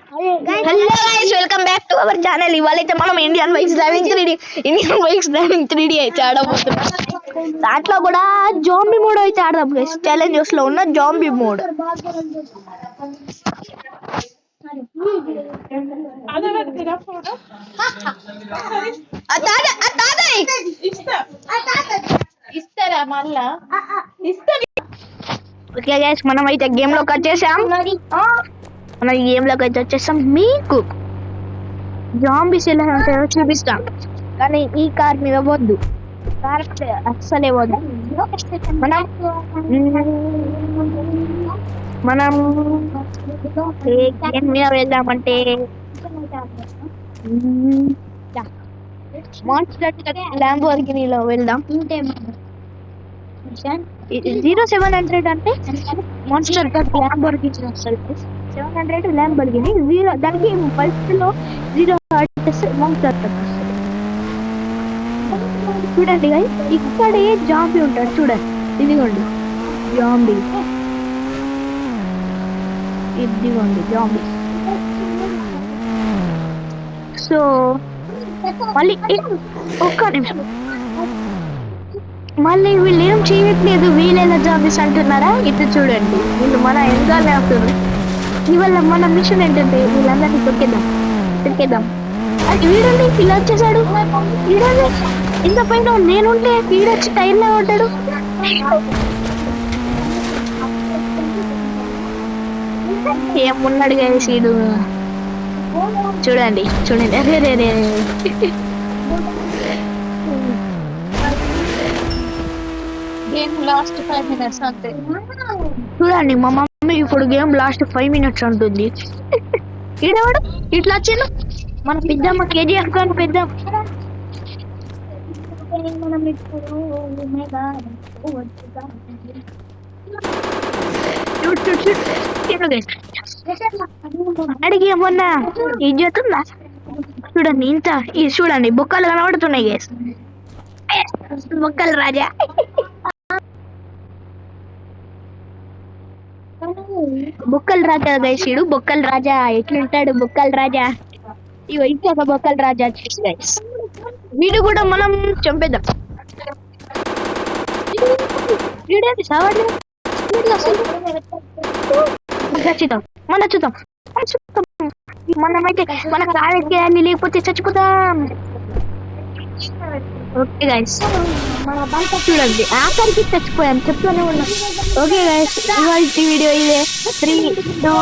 Hello guys, welcome back to our channel. ఇవాళైతే మనం Indian bikes driving 3D అయితే ఆడబోతున్నాం. దాంట్లో కూడా జాంబీ మోడ్ అయితే ఆడదాం గైస్. ఛాలెంజెస్ లో ఉన్న జాంబీ మోడ్. ఇస్తారా మళ్ళా ఓకే గైస్, మనం అయితే గేమ్ లోకి వచ్చేసాం. మన గేమ్ లోకి అయితే వచ్చేసాం. మీకు జాంబీస్ ఎలా ఉంటాయో చూపిస్తాం, కానీ ఈ కార్ మీద వద్దు. కార్ అస్సలే వద్దు. మనం గేమ్ మీద వెళ్దామంటే మాన్స్టర్ ల్యాంబోర్గినీలో వెళ్దాం. 0700 అంటే మాన్స్టర్ ల్యాంబోర్గిని వస్తుంది. 700 ల్యాంబోర్గిని, దానికి ఫస్ట్ లో 0 మాన్స్టర్ వస్తుంది. చూడండి guys, ఇక్కడే జాంబీ ఉంటాడు. చూడండి, ఇదిగోండి జాంబీ, ఇదిగోండి జాంబీ. సో మళ్ళీ ఒక్క నిమిషం, మళ్ళీ వీళ్ళు ఏం చేయట్లేదు, వీళ్ళేలా జాంబీస్ అంటున్నారా? ఇటు చూడండి, వీళ్ళు మన ఎంగానే అవుతున్నారు. ఇవాళ మన మిషన్ ఏంటంటే వీళ్ళందరినీ తొక్కేద్దాం. అది వీడండి, ఇలా వచ్చేసాడు. వీడండి ఇంత పైన నేనుంటే వీడొచ్చి టైర్లో ఉంటాడు. ఏమున్నాడు కదా సీడు, చూడండి. అరే గేమ్ లాస్ట్ 5 minutes అంతే. చూడండి, మా మమ్మీ ఇప్పుడు గేమ్ లాస్ట్ 5 minutes అంటుంది. ఈడవాడు ఇట్లా వచ్చాను. మన పెద్దమ్మ KGF కానీ పెద్దమ్మ. అడిగి ఏమన్నా ఇది చేస్తుందా? చూడండి, ఇంత చూడండి, బొక్కలు కనబడుతున్నాయి గేస్. బొక్కలు రాజా. బొక్కలు రాజా గైసీడు, బొక్కలు రాజా ఎట్లుంటాడు బొక్కలు రాజా. ఇగో ఇంకొక బొక్కలు రాజా వచ్చేసి గైస్. వీడు కూడా మనం చంపేద్దాం. వీడేది సావట్లేదు. మనమైతే మన కాలేజీకి వెళ్ళి లేకపోతే చచ్చిపోతాం. ఓకే గైస్, చూడండి ఆఖరికి చచ్చిపోయాం, చెప్తూనే ఉన్నాం. ఓకే గైస్, ఇవాళ వీడియో ఇదే. 3, 2